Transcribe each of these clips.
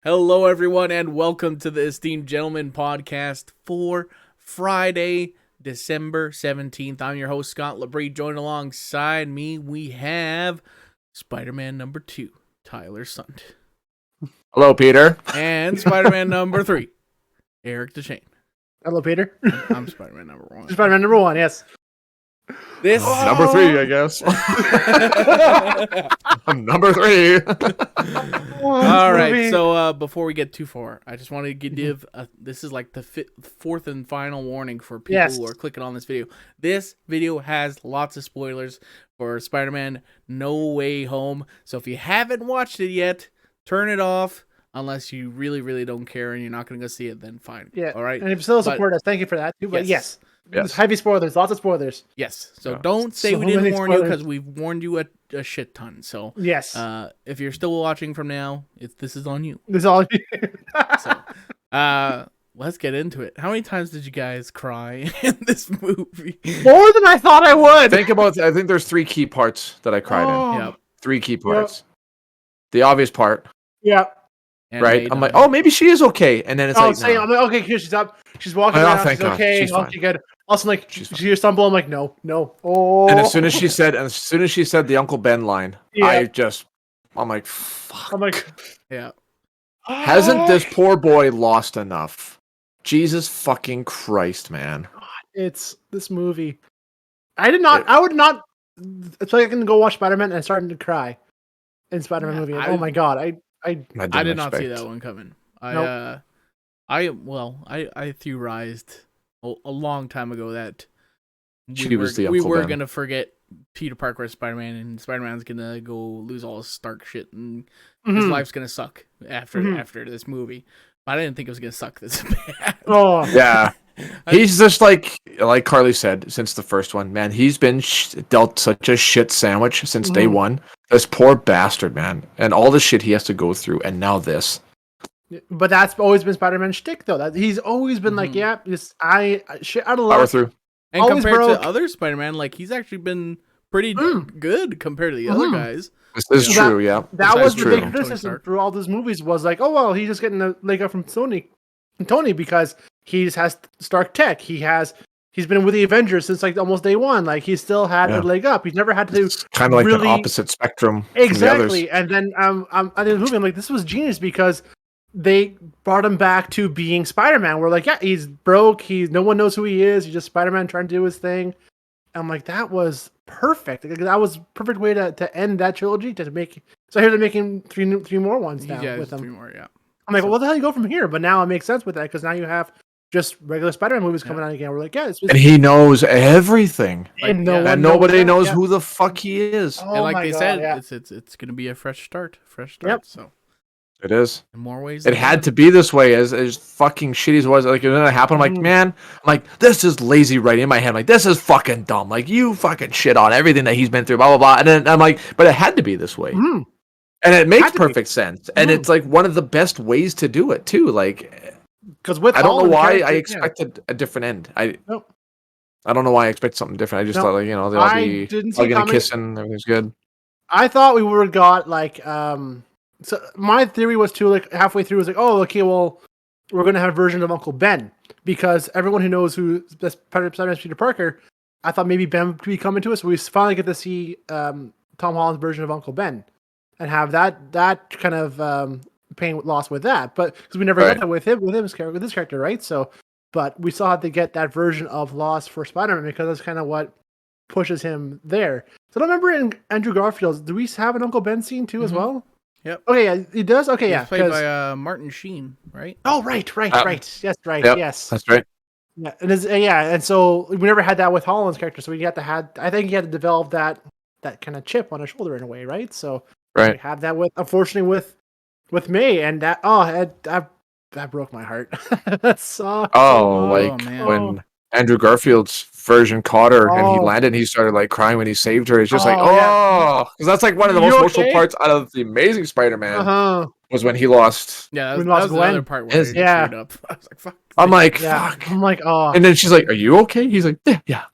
Hello, everyone, and welcome to the Esteemed Gentleman podcast for Friday, December 17th. I'm your host, Scott Labrie. Joined alongside me, we have Spider-Man number 2, Tyler Sunt. Hello, Peter. And Spider-Man number 3, Eric DeShane. Hello, Peter. I'm Spider-Man number 1. Spider-Man number 1, yes. This Number 3, I guess. I'm number 3. All right, so before we get too far, I just wanted to give this is like the fourth and final warning for people who are clicking on this video. This video has lots of spoilers for Spider-Man No Way Home, so if you haven't watched it yet, turn it off. Unless you really, really don't care and you're not going to go see it, then fine. Yeah. All right. And if you still support us, thank you for that too. But yes. Yes. Heavy spoilers, lots of spoilers. Yes. So don't say we didn't warn you, because we've warned you a shit ton. So yes. If you're still watching from now, this is on you. This is all. So, let's get into it. How many times did you guys cry in this movie? More than I thought I would. I think there's 3 key parts that I cried in. Yep. 3 key parts. The obvious part. Yeah. And right? I'm like, oh, maybe she is okay. And then it's like, I'm like, okay, here she's up. She's walking around. She's okay. She's okay, good. Also, like, she stumble. I'm like, no. Oh. And as soon as she said the Uncle Ben line, I'm like, fuck. I'm like, yeah. Hasn't this poor boy lost enough? Jesus fucking Christ, man. It's this movie. I would not. It's like I can go watch Spider-Man and I'm starting to cry in Spider-Man movie. Oh my god, I did not see that one coming. I theorized a long time ago that we were gonna forget Peter Parker as Spider-Man, and Spider-Man's gonna go lose all his Stark shit, and his life's gonna suck after this movie. But I didn't think it was gonna suck this bad. Oh yeah. He's just like Carly said, since the first one, man, he's been dealt such a shit sandwich since day one. This poor bastard, man. And all the shit he has to go through, and now this. But that's always been Spider-Man's shtick, though. That he's always been like, yeah, shit out of luck. Power through. And compared to other Spider-Man, like, he's actually been pretty good compared to the other guys. This is true, yeah. That was the big criticism through all those movies was like, oh, well, he's just getting a leg up from Tony because he just has Stark tech. He's been with the Avengers since like almost day one. Like he still had a leg up. He's never had to kind of like the opposite spectrum. Exactly. And then at the movie, I'm like, this was genius because they brought him back to being Spider-Man. We're like, yeah, he's broke. No one knows who he is. He's just Spider-Man trying to do his thing. I'm like, that was perfect. That was perfect way to end that trilogy. So here they're making three more ones now with them. 3 more, yeah. I'm like, well, what the hell you go from here? But now it makes sense with that because now you have just regular Spider-Man movies coming out again. We're like, yeah, and he knows everything, and nobody knows who the fuck he is. Oh, and like they said, it's gonna be a fresh start. Yep. So it is in more ways. It had to be this way, as fucking shitty as it was. Like when it happened, I'm like, man, I'm like, this is lazy writing in my head. I'm like, this is fucking dumb. Like you fucking shit on everything that he's been through, blah blah blah. And then I'm like, but it had to be this way. And it makes perfect sense. And it's like one of the best ways to do it too. Like, because I don't know why I expected a different end. I don't know why I expected something different. I just thought, like, you know, they'll all be hugging and kissing, everything's good. I thought we would have got like so my theory was too, like halfway through was like, oh, okay, well, we're gonna have a version of Uncle Ben because everyone who knows who Spider-Man Peter Parker, I thought maybe Ben would be coming to us. So we finally get to see Tom Holland's version of Uncle Ben. And have that kind of pain loss with that, but because we never got that with this character, right? So, but we still had to get that version of loss for Spider-Man because that's kind of what pushes him there. So I don't remember in Andrew Garfield's, do we have an Uncle Ben scene too as well? Yep. Okay, yeah, he does. Okay, He's played by Martin Sheen, right? Oh, right. Yes, right. Yep, yes, that's right. Yeah, and so we never had that with Holland's character, so we had to I think he had to develop that kind of chip on his shoulder in a way, right? So. Right. We have that unfortunately with May, and that broke my heart. That sucked. When Andrew Garfield's version caught her and he landed and he started like crying when he saved her. It's just because that's like one of the most emotional parts out of the Amazing Spider-Man was when he lost. Yeah, that was the other part where he screwed up. I was like, fuck. I'm like, fuck. I'm like, oh. And then she's like, are you okay? He's like, yeah.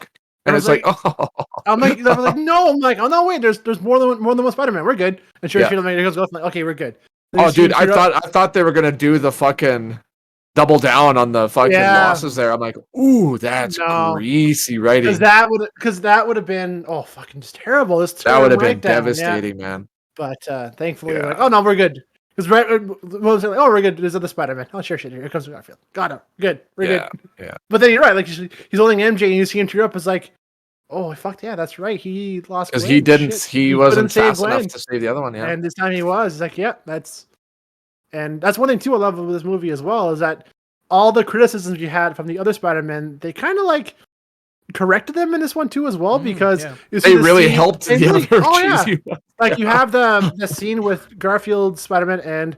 And it's like, oh. I'm like, no. I'm like, oh no, wait. There's more than one Spider-Man. We're good. And sure, she like, goes, okay, we're good. Oh, dude, I thought they were gonna do the fucking double down on the fucking losses there. I'm like, ooh, that's greasy writing. Because that would have been fucking just terrible. That would have been devastating, man. But thankfully, like, oh no, we're good. Because like, oh, we're good. There's other Spider-Man. Oh, sure, here comes Garfield. Got him. Good. We're good. Yeah. But then you're right. Like he's holding MJ, and you see him tear up. It's like, oh fuck yeah, that's right. He lost because he wasn't fast enough to save the other one. Yeah, and this time he was. It's like, that's one thing too I love with this movie as well, is that all the criticisms you had from the other Spider-Man, they kind of like corrected them in this one too as well, because they really helped the other. Oh yeah, like you have the scene with Garfield, Spider-Man, and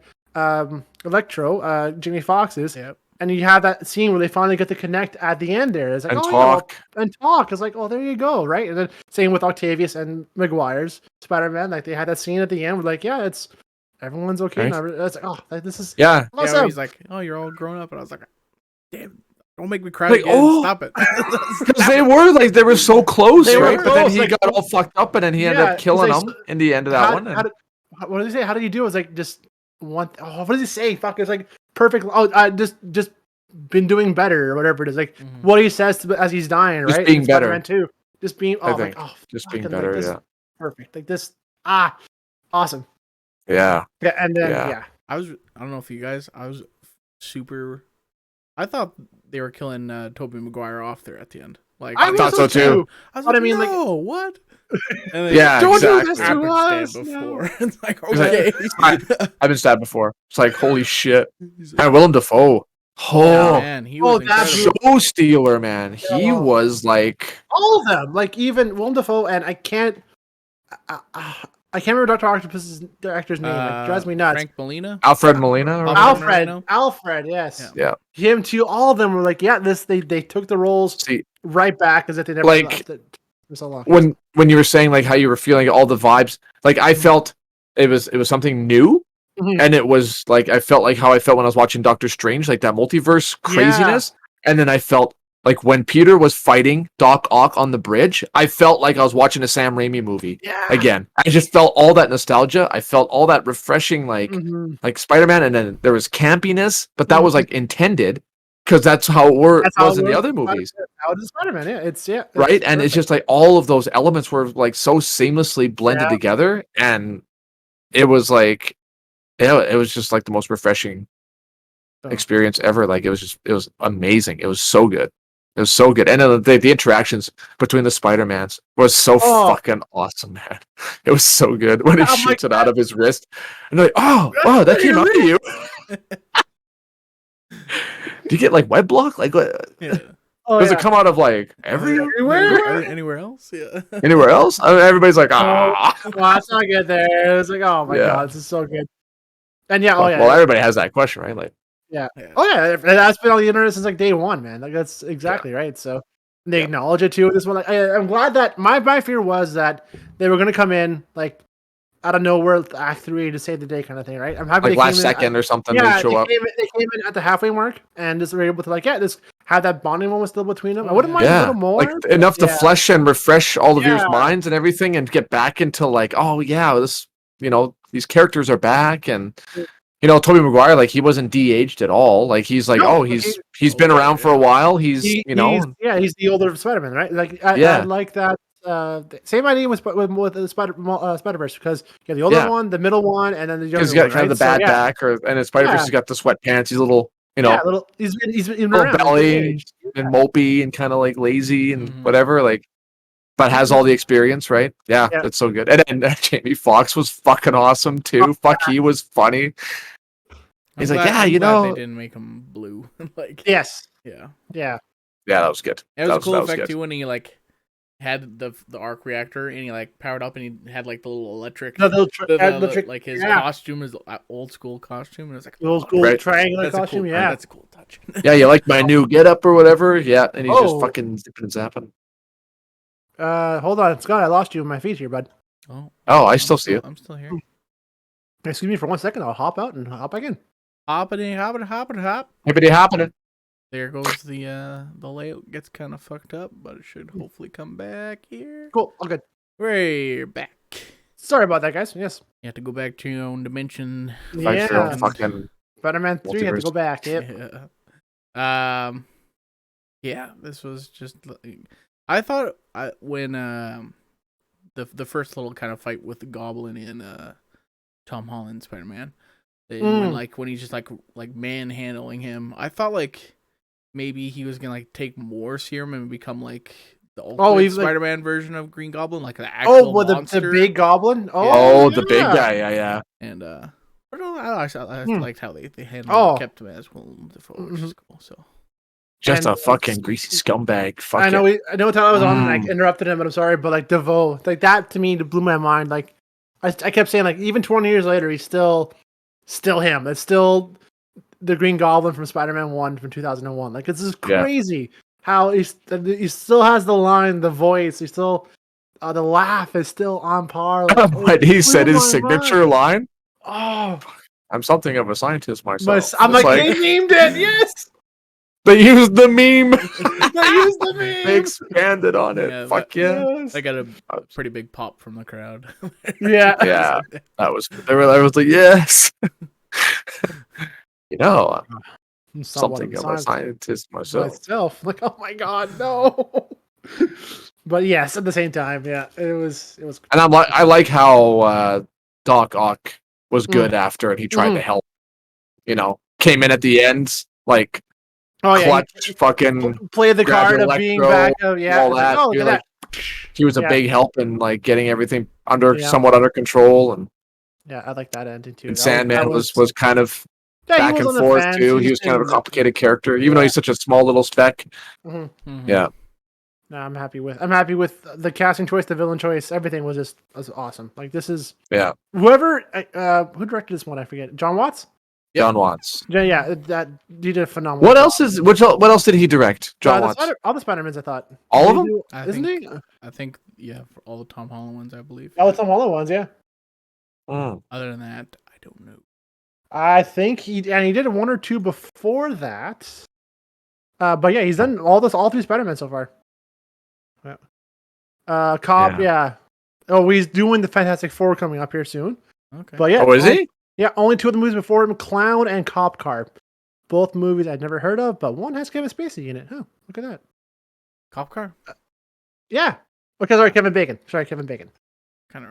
Electro, Jamie Foxx's. Yep. And you have that scene where they finally get to connect at the end there. It's like, talk. It's like, oh, there you go, right? And then same with Octavius and Maguire's Spider-Man. Like they had that scene at the end where like, it's everyone's okay. Right. It's like, oh, this is awesome. He's like, oh, you're all grown up, and I was like, damn, don't make me cry again. Stop it. Because they were so close, right? But then he got all fucked up, and then he ended up killing him in the end of that one. What did he say? How did he do? It was like just one. Oh, what does he say? Fuck, it's like perfect. Oh, I just been doing better or whatever it is. Like what he says as he's dying, right? Just being better too. Just being. Oh, like just being better. Like, perfect. Like this. Awesome. Yeah. Yeah, and then I don't know if you guys. I was super. I thought they were killing Tobey Maguire off there at the end. Like I thought so too. I was like, no, what? And then, don't exactly. do this to us. Before. It's like, okay. I've been stabbed before. It's like, holy shit. And Willem Dafoe. Oh man, he was show stealer, man. He was like all of them. Like even Willem Dafoe, and I can't remember Dr. Octopus's director's name. It drives me nuts. Frank Molina? Alfred Molina? Alfred, yes. Yeah. Him too. All of them were like, they took the roles right back as if they never left it for so long. When you were saying like how you were feeling all the vibes, like I felt it was something new. Mm-hmm. And it was like I felt like how I felt when I was watching Doctor Strange, like that multiverse craziness. Yeah. And then I felt like when Peter was fighting Doc Ock on the bridge, I felt like I was watching a Sam Raimi movie again. I just felt all that nostalgia. I felt all that refreshing, like Spider-Man. And then there was campiness, but that was like intended because that's how it was in the other movies. How it is Spider-Man? Yeah, it's right. Perfect. And it's just like all of those elements were like so seamlessly blended together, and it was like. Yeah, it was just like the most refreshing experience ever. Like it was amazing. It was so good. It was so good. And the interactions between the Spider-Mans was so fucking awesome, man. It was so good when he shoots it out of his wrist. And they're like, oh, that came out of you. Do you get like web block? Like what? Yeah. Does it come out of like everywhere? Anywhere else? Yeah. Anywhere else? I mean, everybody's like, that's not good there. It's like, oh my god, this is so good. And well, everybody has that question, right? Like, that's been on the internet since like day one, man. Like that's exactly right. So they acknowledge it too. This one, like, I'm glad that my fear was that they were gonna come in like out of nowhere, Act 3 to save the day, kind of thing, right? I'm happy like last second or something. Yeah, they show up. They came in at the halfway mark and just were able to just have that bonding moment still between them. I wouldn't mind a little more, like enough to flesh and refresh all of your minds and everything, and get back into like, this. These characters are back, and Tobey Maguire, like he wasn't de-aged at all. Like he's like, he's been around for a while. He's the older Spider-Man, right? Like I like that. Same idea with the Spider-Verse, because you have the older one, the middle one, and then the younger one. He's got kind of the bad back, and Spider-Verse has got the sweatpants. He's a little, he's been little belly and mopey and kind of like lazy and whatever, like. But has all the experience, right? Yeah, that's so good. And then Jamie Foxx was fucking awesome too. Fuck, he was funny. He's like, they didn't make him blue. Like, yes, yeah, that was good. It was a cool effect too when he like had the arc reactor and he like powered up and he had like the little electric, like his costume is old school costume, and it's like old school triangular costume. Cool, that's a cool touch. Yeah, you like my new get up or whatever? Yeah, and he's just fucking zipping and zapping. Hold on, Scott. I lost you in my feed here, bud. Oh, I still see you. I'm still here. Excuse me for 1 second. I'll hop out and hop back in. Hoppity. Hippity hopping. There goes the layout gets kind of fucked up, but it should hopefully come back here. Cool. All good. We're back. Sorry about that, guys. Yes. You have to go back to your own dimension. Fight for your own Yeah. fucking Spider-Man 3 had to go multiverse. back. Yep. Yeah. Yeah, this was just. I thought when the first little kind of fight with the Goblin in Tom Holland Spider-Man, when he's just like manhandling him, I thought like maybe he was gonna like take more serum and become like the ultimate Spider-Man version of Green Goblin, like the actual monster. the big Goblin. The big guy. Yeah. And I liked how they handled kept him as Willem Dafoe, which is cool. So. Just a fucking greasy scumbag. Fuck I know what time I was on and I interrupted him, but I'm sorry. But like DeVoe, like that to me blew my mind. Like I kept saying, like even 20 years later, he's still him. It's still the Green Goblin from Spider-Man 1 from 2001. Like it's just crazy how he still has the line, the voice. He still the laugh is still on par. Like, but he said his signature line. Oh, I'm something of a scientist myself. I'm like they memed it. Yes. They used the meme. They expanded on it. Yeah, Fuck yes. I got a pretty big pop from the crowd. Yeah. That was. I was like, yes. I'm something of a scientist myself. Like, oh my god, no. But yes, at the same time, yeah, it was. And I like how Doc Ock was good after it. He tried to help. Came in at the end like. Clutch, fucking play the card of being back. All that. He was a big help in like getting everything somewhat under control, and I like that ending too. And Sandman was kind of back and forth too. He was kind of a complicated character, even though he's such a small little speck. Mm-hmm. Mm-hmm. Yeah. No, I'm happy with the casting choice, the villain choice. Everything was awesome. Like this is whoever who directed this one, I forget. John Watts. John Watts. Yeah, that he did a phenomenal. What else did he direct? John Watts. All the Spider-Mans, I thought. All of them? I think for all the Tom Holland ones, I believe. All the Tom Holland ones, yeah. Other than that, I don't know. I think he did one or two before that. But yeah, he's done all three Spider-Man so far. Yeah. Cop, yeah. Oh, he's doing the Fantastic Four coming up here soon. Okay. But yeah. Oh, is he? Yeah, only two of the movies before him, Clown and Cop Car. Both movies I'd never heard of, but one has Kevin Spacey in it. Oh, look at that. Cop Car? Yeah. Okay, sorry, Kevin Bacon. Kind of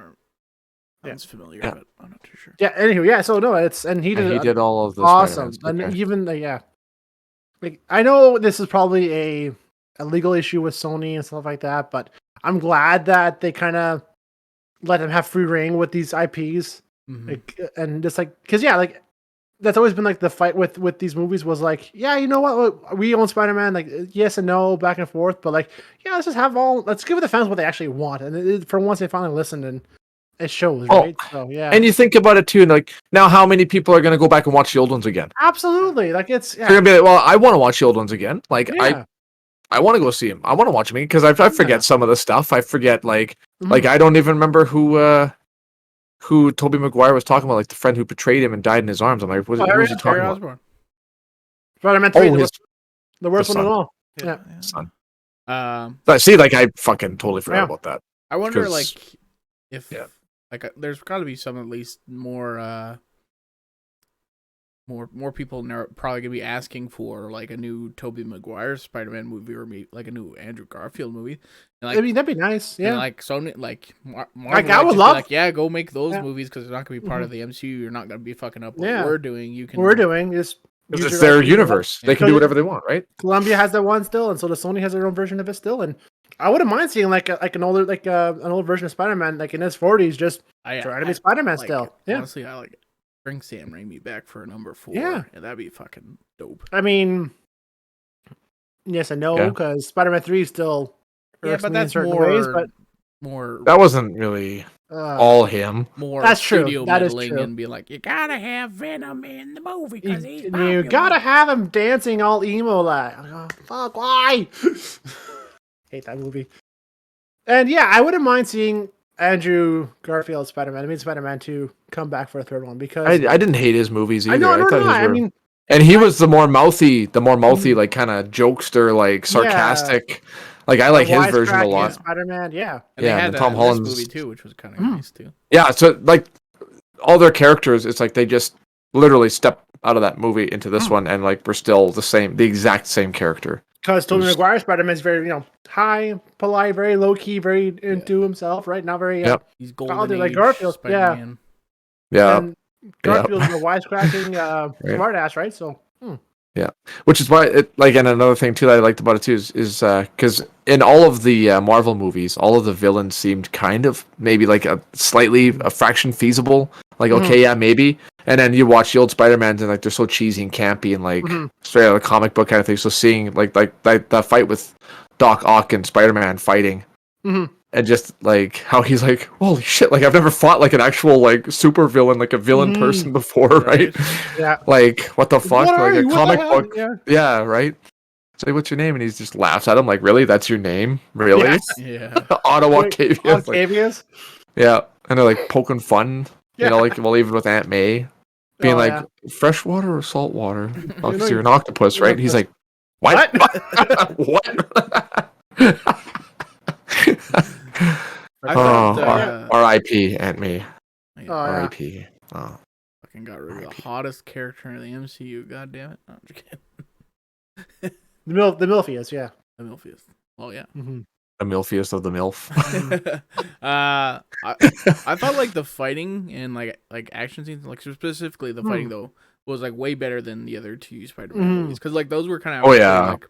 sounds familiar, but I'm not too sure. Yeah, anywho, yeah, so no, he did all of this. Awesome. And even, like, I know this is probably a legal issue with Sony and stuff like that, but I'm glad that they kind of let them have free reign with these IPs. Mm-hmm. Like, and just like, because that's always been like the fight with these movies was like, yeah, you know what, we own Spider-Man, like yes and no, back and forth, but like, yeah, let's give the fans what they actually want, and for once they finally listened, and it shows, right? So yeah, and you think about it too, and like now, how many people are going to go back and watch the old ones again? Absolutely, like they're going to be like, well, I want to watch the old ones again, like I want to go see them, I want to watch them because I forget some of the stuff, I forget like I don't even remember who Tobey Maguire was talking about, like the friend who betrayed him and died in his arms. I'm like, who was he talking about? Spider-Man 3, the worst one of all. Yeah. Son. See, like I fucking totally forgot about that. I wonder, like, if there's got to be some at least more people probably gonna be asking for like a new Tobey Maguire Spider-Man movie or maybe like a new Andrew Garfield movie. And, like, that'd be nice. Yeah, and, like Sony, like Marvel, I would love. Go make those movies because they're not gonna be part of the MCU. You're not gonna be fucking up what we're doing. We're doing is because it's their universe. They can do whatever they want, right? Columbia has that one still, and so does Sony has their own version of it still. And I wouldn't mind seeing an older version of Spider-Man, like in his 40s, just trying to be Spider-Man still. Yeah, honestly, I like it. Bring Sam Raimi back for a number 4. Yeah, that'd be fucking dope. I mean, yes and no, because Spider-Man 3 is still but that's more. That wasn't really all him. More that's studio true. That is meddling true. And be like, you gotta have Venom in the movie because he's you gotta have him dancing all emo like. Oh, fuck, why? Hate that movie. And yeah, I wouldn't mind seeing Andrew Garfield Spider-Man. I mean, Spider-Man 2 come back for a third one because I didn't hate his movies either. I mean, and he was the more mouthy, like kind of jokester, like sarcastic. Like I like his version a wisecracking lot. Spider-Man, yeah. And they had and that Tom in Holland's this movie too, which was kind of nice too. Yeah, so like all their characters, it's like they just literally step out of that movie into this one, and like we're still the exact same character. Because Tobey Maguire Spider-Man is very, high, polite, very low key, very into himself, right? Not very. He's golden like age Garfield, Spider-Man. Yeah. And Garfield's a wisecracking smartass, right? So. Yeah, which is why and another thing too that I liked about it too is because in all of the Marvel movies, all of the villains seemed kind of maybe like a fraction feasible. Like okay, yeah, maybe. And then you watch the old Spider-Mans and like they're so cheesy and campy and like straight out of the comic book kind of thing. So seeing like the fight with Doc Ock and Spider-Man fighting. And just like how he's like, holy shit! Like I've never fought like an actual like super villain, like a villain person before, right? Yeah. Like what the fuck? What like a what comic book, yeah, right? Say what's your name, and he just laughs at him like, really? That's your name, really? Yes. Yeah. Ottawa Octavius. Octavius. Yeah, and they're like poking fun, like even with Aunt May being fresh water or salt water? Oh, because you're an octopus, right? He's like, what? What? R.I.P. Aunt May. R.I.P. Oh. Fucking got rid of the hottest character in the MCU. God damn it! No, I'm just kidding. The Milfius, yeah. The Milfius. Oh yeah. The milfiest of the milf. I thought like the fighting and like action scenes, like specifically the fighting though, was like way better than the other two Spider-Man movies, because like those were kind of like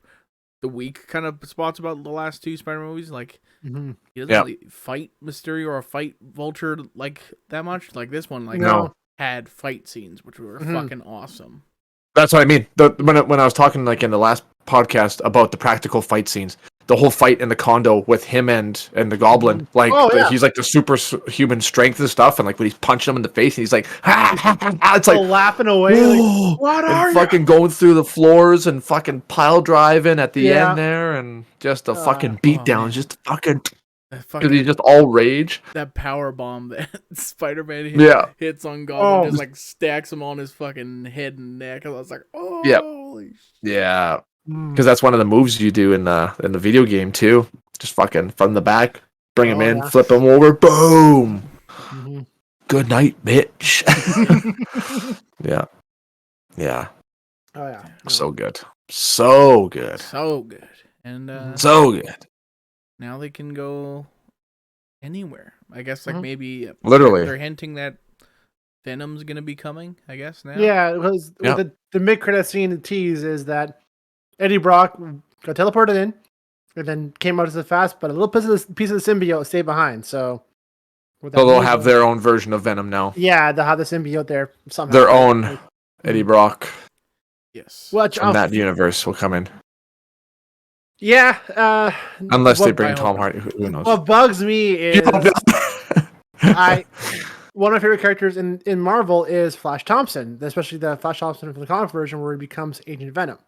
the weak kind of spots about the last two Spider-Man movies. Like he doesn't really fight Mysterio or fight Vulture like that much. Like this one, like had fight scenes which were fucking awesome. That's what I mean. When I was talking like in the last podcast about the practical fight scenes, the whole fight in the condo with him and the Goblin, like he's like the superhuman strength and stuff, and like when he's punching him in the face, and he's like, it's like laughing away, like, what are you? Fucking going through the floors and fucking pile driving at the end there, and just a fucking beatdown, just fucking. Because he's just all rage. That power bomb that Spider-Man hits on Goblin just like stacks him on his fucking head and neck. And I was like, holy shit. Yeah. Because that's one of the moves you do in the video game too. Just fucking from the back, bring him in, flip him over, boom. Good night, bitch. Yeah. Oh yeah. So good. So good. So good. And so good. Now they can go anywhere. I guess like maybe literally they're hinting that Venom's gonna be coming, I guess now. Yeah, because the mid-credit scene the tease is that Eddie Brock got teleported in and then came out as fast, but a little piece of the symbiote stayed behind. So they'll have their own version of Venom now. Yeah, they'll have the symbiote there somehow. Their own Eddie Brock. Yes. From that universe will come in. Yeah. Unless they bring Tom Hardy, who knows? What bugs me is one of my favorite characters in Marvel is Flash Thompson, especially the Flash Thompson from the comic version where he becomes Agent Venom.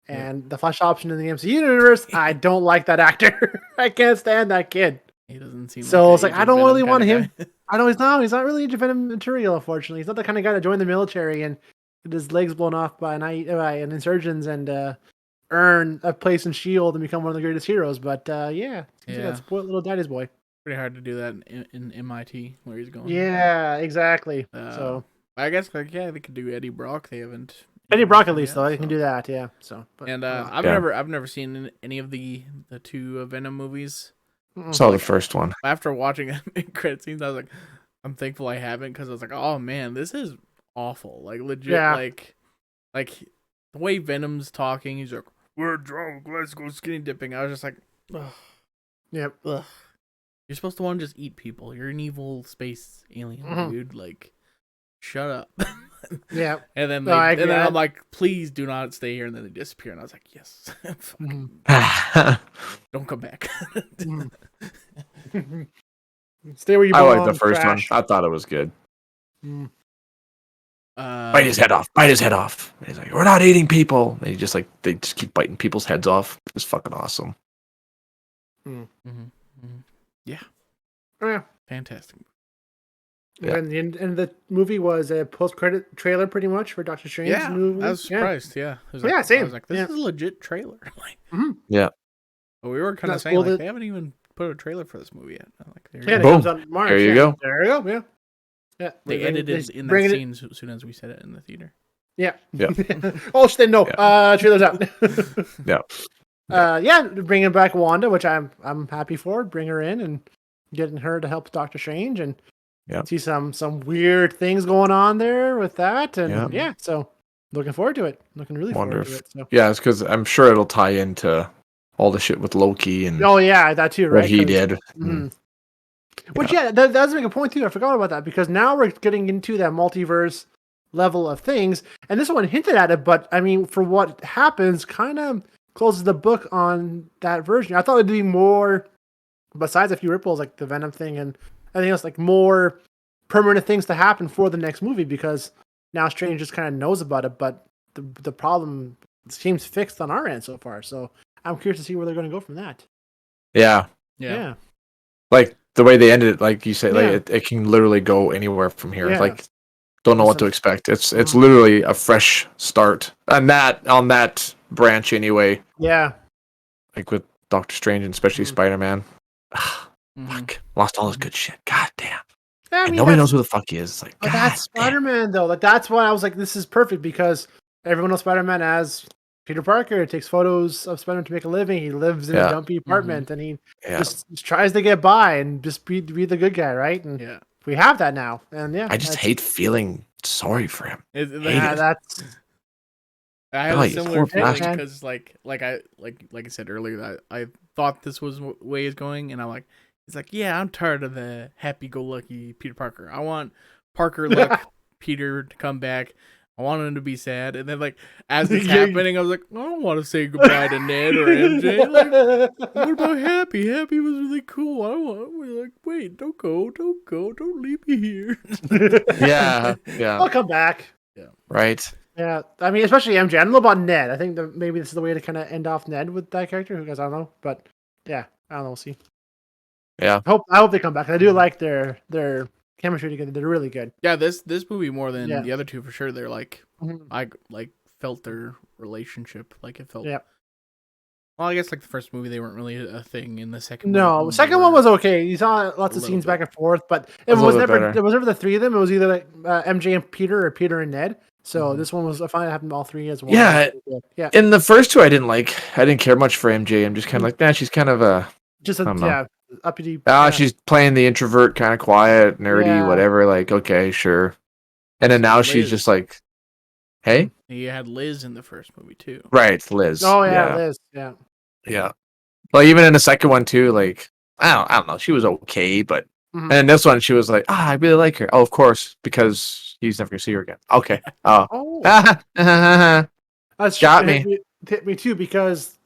And the Flash Thompson in the MCU universe, I don't like that actor. I can't stand that kid. He doesn't seem so. It's like I don't really want him. I know he's not really Agent Venom material. Unfortunately, he's not the kind of guy to join the military and get his legs blown off by an insurgents and earn a place in S.H.I.E.L.D. and become one of the greatest heroes. But that spoiled little daddy's boy. Pretty hard to do that in MIT where he's going. Yeah, exactly. So I guess they could do Eddie Brock. They haven't. Eddie Brock at least though, they can do that. Yeah. So. But, I've never seen any of the two Venom movies. Saw the first one. After watching credit scenes, I was like, I'm thankful I haven't, because I was like, oh man, this is awful. Like legit. Like the way Venom's talking, he's like, we're drunk, let's go skinny dipping. I was just like, ugh. Yep. Ugh. You're supposed to want to just eat people. You're an evil space alien, dude. Like, shut up. Yeah. And then I'm like, please do not stay here. And then they disappear. And I was like, yes. Don't come back. Stay where you belong. I liked the first one. I thought it was good. Bite his head off. Bite his head off. And he's like, we're not eating people. And they just keep biting people's heads off. It's fucking awesome. Yeah. Oh, yeah. Fantastic. And the end of the movie was a post-credit trailer, pretty much, for Doctor Strange. Yeah, movie. I was surprised. Yeah, same. I was like, this is a legit trailer. Yeah. But we were kind of That's saying cool like that- they haven't even put a trailer for this movie yet. I'm like, there you Yeah, go. it Boom. comes out in March. There you go. There you go. Yeah. Yeah. They edited in that bringing scene as soon as we said it in the theater. Yeah. Yeah. Oh, shit, no. Trailer's out. Yeah. Yeah, bringing back Wanda, which I'm happy for. Bring her in and getting her to help Doctor Strange and see some weird things going on there with that. And yeah, so looking forward to it. Looking really forward to it. So. Yeah, it's because I'm sure it'll tie into all the shit with Loki and oh yeah, that too, right? what he did. Mm-hmm. Which that does make a point too. I forgot about that because now we're getting into that multiverse level of things, and this one hinted at it, but I mean, for what happens, kind of closes the book on that version. I thought it'd be more, besides a few ripples like the Venom thing and everything else, like more permanent things to happen for the next movie because now Strange just kind of knows about it, but the problem seems fixed on our end so far. So I'm curious to see where they're going to go from that. Yeah. Like the way they ended it, like you say, like it can literally go anywhere from here. Yeah. Like, don't know what to expect. It's literally a fresh start, and on that branch anyway. Yeah. Like with Doctor Strange and especially Spider-Man. Fuck, lost all his good shit. God damn. I mean, and nobody knows who the fuck he is. It's like, God that's Spider-Man though. Like that's why I was like, this is perfect because everyone knows Spider-Man as Peter Parker. He takes photos of Spider-Man to make a living. He lives in a dumpy apartment and he just tries to get by and just be the good guy, right? And we have that now. And I just hate feeling sorry for him. That's. I have a similar feeling because, like I said earlier, that I thought this was the way it's going, and I'm like, it's like, yeah, I'm tired of the happy-go-lucky Peter Parker. I want Parker luck Peter to come back. I want him to be sad, and then like as it's happening, I was like, I don't want to say goodbye to Ned or MJ. Like, what about Happy? Happy was really cool. We're like, wait, don't go, don't leave me here. Yeah. I'll come back. Yeah. Right. Yeah, I mean, especially MJ. I don't know about Ned. I think that maybe this is the way to kind of end off Ned with that character. Who guys, I don't know, but yeah, I don't know. We'll see. Yeah, I hope they come back. I do like their chemistry together. They're really good. Yeah, this movie more than the other two for sure. They're like, I like felt their relationship. Like it felt. Yeah. Well, I guess like the first movie, they weren't really a thing. In the second, the second one was okay. You saw lots of scenes back and forth, but it was never the three of them. It was either like MJ and Peter or Peter and Ned. So this one was fine. It happened all three as well. Yeah. In the first two, I didn't care much for MJ. I'm just kind of like, nah, she's kind of a uppity. She's playing the introvert, kind of quiet, nerdy, whatever. Like, okay, sure. And then now she's just like, hey. You had Liz in the first movie too. Right, Liz. Oh yeah, Liz. Yeah. Yeah. Well, even in the second one too, like I don't know, she was okay, but and in this one she was like, I really like her. Oh, of course, because he's never gonna see her again. Okay. That's got me. Hit me too because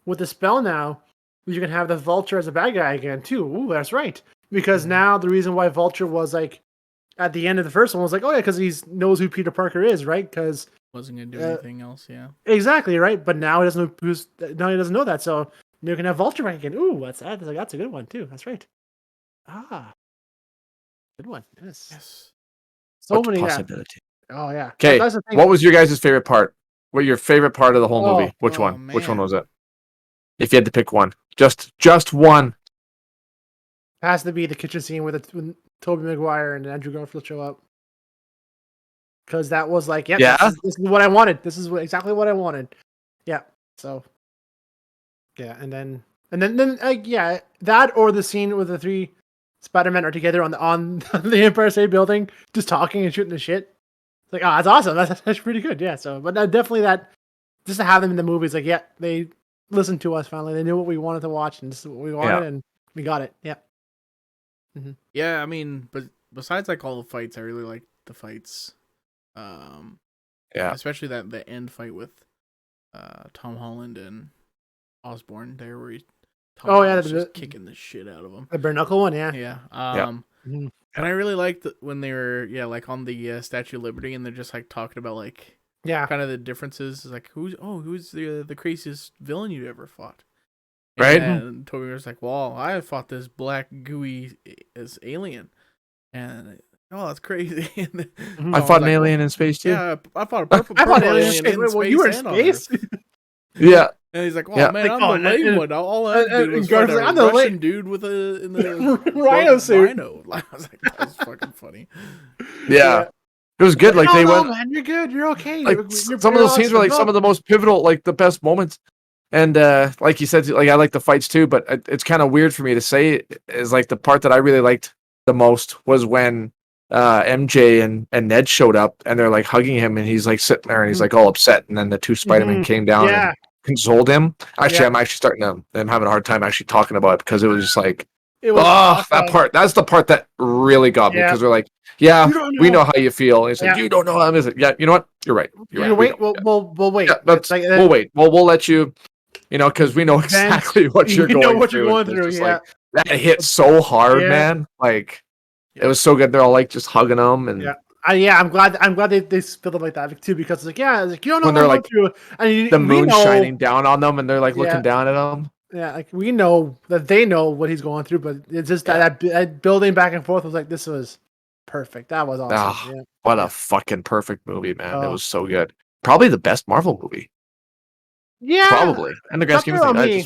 with the spell now, you can have the Vulture as a bad guy again too. Ooh, that's right. Because now the reason why Vulture was like at the end of the first one was like, oh yeah, because he knows who Peter Parker is, right? Because wasn't gonna do anything else, exactly, right. But now he doesn't know that, so you can have Vulture back again. Ooh, that's a good one too. That's right. Good one. Yes. So many possibility. Oh yeah. Okay. What was your guys' favorite part? What your favorite part of the whole movie? Which one? Man. Which one was it? If you had to pick one, just one. Has to be the kitchen scene when Tobey Maguire and Andrew Garfield show up. Because that was like, this is what I wanted. This is exactly what I wanted. Yeah. So. Yeah, and then that or the scene where the three Spider-Men are together on the Empire State Building, just talking and shooting the shit. It's like, that's awesome. That's pretty good. Yeah. So, but definitely that, just to have them in the movies, like, they listened to us finally. They knew what we wanted to watch, and this is what we wanted, and we got it. Yeah. Mm-hmm. Yeah, I mean, but besides like all the fights, I really like the fights. Especially the end fight with Tom Holland and Osborn there, where Holland's just kicking the shit out of him. The bare knuckle one, yeah. Yeah. And I really liked when they were like on the Statue of Liberty, and they're just like talking about like kind of the differences. Like who's the craziest villain you ever fought? Right. And Toby was like, well, I fought this black gooey alien, and that's crazy. I fought an alien in space too. Yeah, I fought a purple alien in space. Well, you were in space. Yeah. And he's like, "Oh Yeah. man, Like, I'm the lame one. All I did was Guard's fight a like, "I'm the Russian dude with in the Rhino suit." Rhino." I was like, "That was fucking funny." Yeah. It was good. Like no, they no, went man, you're good. You're okay. like You're some of those scenes were awesome. like some of the most pivotal, like the best moments. And like you said, like I like the fights too, but it's kind of weird for me to say is like the part that I really liked the most was when MJ and Ned showed up and they're like hugging him and he's like sitting there and he's like all upset and then the two Spider-Men came down Yeah. and consoled him. Actually, Yeah. I'm actually starting to I'm having a hard time actually talking about it because it was just like It was that awesome. part. That's the part that really got me Yeah. because they're like, yeah, You don't we know. know how you feel. And it's like, Yeah. you don't know how I'm. Yeah, you know what? You're right. You're right. Wait. We don't. We'll wait. Yeah, that's, Like, we'll wait. Well, we'll let you, because we know exactly what you're you know going what through. you're going It's through. just Yeah. like, that hit so hard, Yeah. man. Like, it was so good. They're all like just hugging them. And Yeah. I'm glad they spilled it like that too because it's like, yeah, it's like, you don't know when what they're I'm like, going through. And the moon shining down on them and they're like Yeah. looking down at them. Yeah, like we know that they know what he's going through, but it's just that building back and forth was like, this was perfect. That was awesome. What a fucking perfect movie, man. It Oh. was so good. Probably the best Marvel movie. Yeah, Probably. And the grand scheme of things, it's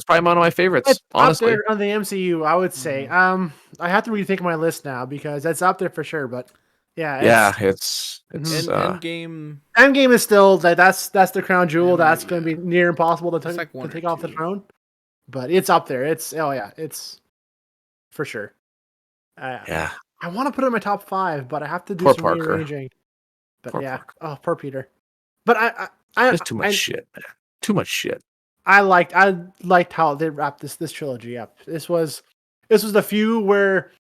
probably one of my favorites, it's honestly. up there on the MCU, I would say. I have to rethink my list now because that's up there for sure. But it's Endgame. Endgame is still that's the crown jewel. That's going to be near impossible to take off the throne. But it's up there. It's for sure. I want to put it in my top 5, but I have to do some rearranging. But poor Peter. But I there's too much shit, man. Too much shit. I liked how they wrapped this trilogy up. This was the few where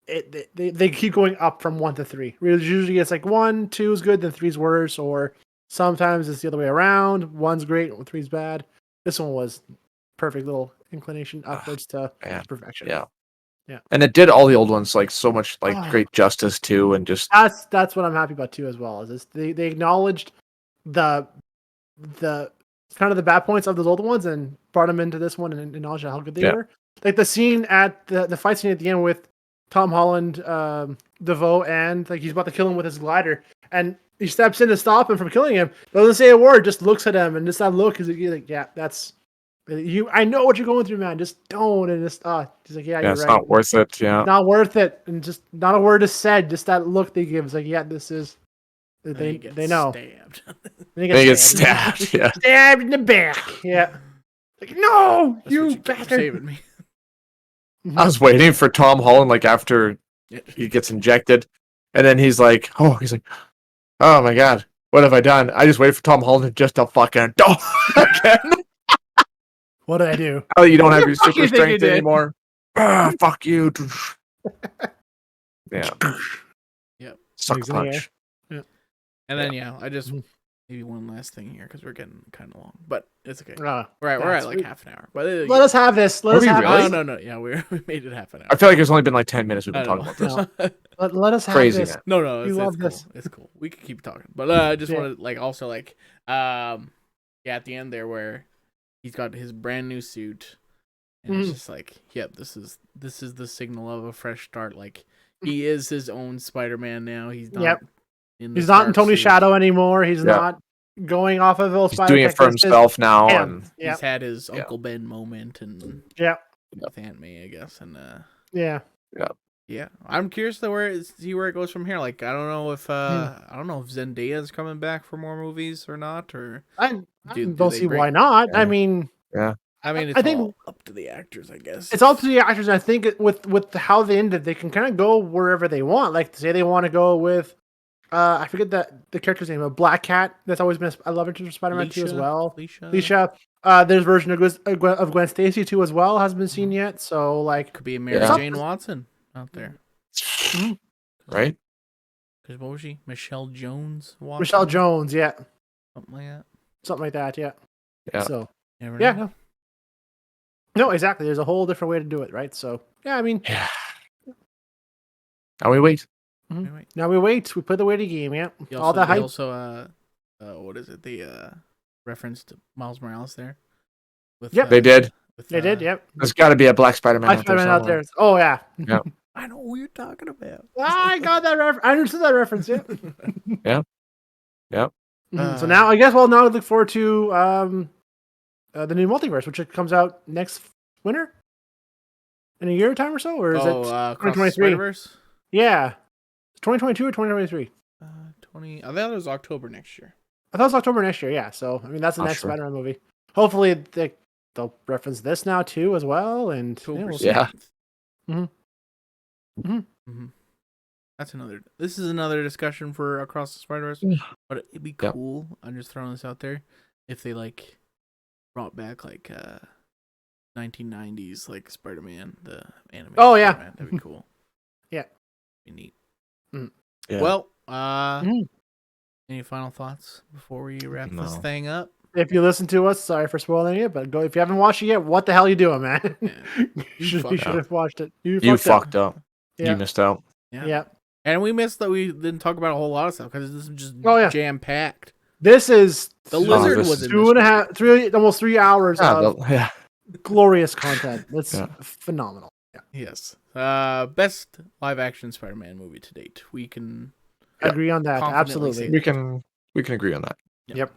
they keep going up from 1 to 3. Usually it's like 1, 2 is good, then 3's worse, or sometimes it's the other way around. 1's great, 3's bad. This one was perfect little inclination upwards to perfection. Yeah. And it did all the old ones like so much great justice too, and just that's what I'm happy about too as well. Is they acknowledged the kind of the bad points of those old ones and brought them into this one and acknowledged how good they were. Like the scene at the fight scene at the end with Tom Holland, DeVoe, and like he's about to kill him with his glider, and he steps in to stop him from killing him. Doesn't say a word, just looks at him, and just that look is like, yeah, that's you. I know what you're going through, man. Just don't, and just he's like, yeah, you're it's right. not worth it. Yeah, not worth it, and just not a word is said. Just that look they give is like, yeah, this is. They know. Stabbed. They get stabbed. Yeah, stabbed in the back. Yeah. Like, no, That's you what bastard. saving me. I was waiting for Tom Holland after he gets injected, and then he's like, oh my god, what have I done? I just waited for Tom Holland just to fucking do again. What did I do? Oh, you don't have your Fuck super you think you strength did? anymore. Fuck you. Yeah. Yep. Suck a punch. Yeah. And then I just maybe one last thing here because we're getting kind of long, but it's okay. We're at like half an hour. But let us have this. Let us have really? this. No. Yeah, we made it half an hour. I feel like it's only been like 10 minutes we've been talking about this. Let us have Crazy, this. man. No, We it's love cool. this. It's cool. We could keep talking, but I just want to also at the end there where he's got his brand new suit, and it's just like, yep, this is the signal of a fresh start. Like he is his own Spider-Man now. He's not. He's not in Tony's shadow anymore. He's not going off of He's doing it for himself now, and he's had his Uncle Ben moment, and with Aunt May, I guess, and yeah. I'm curious to see where it goes from here. Like, I don't know if Zendaya's coming back for more movies or not, or I don't see why not. Yeah. I mean, I think all up to the actors, I guess. It's up to the actors. I think with how they ended, they can kind of go wherever they want. Like, say they want to go with. I forget the character's name, a Black Cat. That's always been a love interest for Spider-Man 2 as well. Leisha. There's a version of Gwen Stacy 2 as well. Hasn't been seen yet. So, like... Could be a Mary Jane Watson out there. Right? Because what was she? Michelle Jones Watson? Michelle Jones, yeah. Something like that. Yeah. Yeah. So, never know. yeah. No, exactly. There's a whole different way to do it, right? So, yeah, I mean... Yeah. Now we wait. Now we wait. We play the waiting game, yeah. All the hype. Also, what is it? The reference to Miles Morales there. They did. They did, yep. There's got to be a Black Spider-Man out there. Oh, yeah. Yeah. I know what you're talking about. I got that reference. I understood that reference, yeah. Yeah. So now, I guess, now I look forward to the new multiverse, which comes out next winter, in a year time or so, or is it 2023? Yeah, 2022 or 2023. 20. I thought it was October next year. I thought it was October next year. Yeah, so I mean that's the next Spider-Man movie. Hopefully they'll reference this now too as well, and yeah. This is another discussion for Across the Spider-Verse, but it'd be cool. I'm just throwing this out there. If they like brought back like 1990s like Spider-Man, the animated. Oh yeah, Spider-Man, that'd be cool. Yeah, be neat. Yeah. Well, any final thoughts before we wrap this thing up? If you listen to us, sorry for spoiling it, but go if you haven't watched it yet. What the hell are you doing, man? Yeah. you should have watched it. You fucked up. Yeah. You missed out. Yeah. And we missed that we didn't talk about a whole lot of stuff because this is just jam packed. This is the lizard was in 2.5, almost 3 hours of glorious content. That's phenomenal. Yeah. Yes. Best live action Spider-Man movie to date. We can agree on that. Absolutely. We can agree on that. Yep.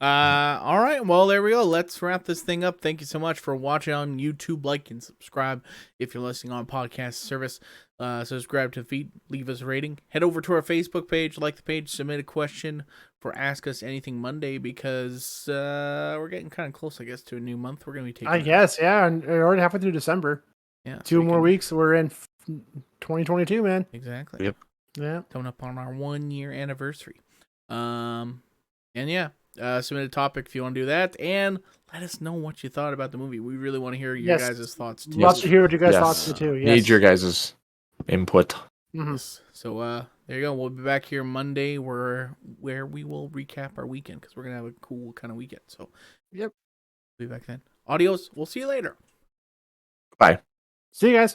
All right. Well, there we go. Let's wrap this thing up. Thank you so much for watching on YouTube. Like and subscribe if you're listening on podcast service. Subscribe to the feed. Leave us a rating. Head over to our Facebook page. Like the page. Submit a question for Ask Us Anything Monday because we're getting kind of close, I guess, to a new month. We're going to be taking. I guess, yeah. And we're already halfway through December. Yeah. 2 more weeks. We're in 2022, man. Exactly. Yep. Yeah. Coming up on our 1-year anniversary. And yeah. Submit a topic if you want to do that, and let us know what you thought about the movie. We really want to hear your guys' thoughts too. Love to hear what you guys thoughts too. Yes. Need your guys' input. So there you go. We'll be back here Monday where we will recap our weekend because we're gonna have a cool kind of weekend. So yep, we'll be back then. Adios. We'll see you later. Bye. See you guys.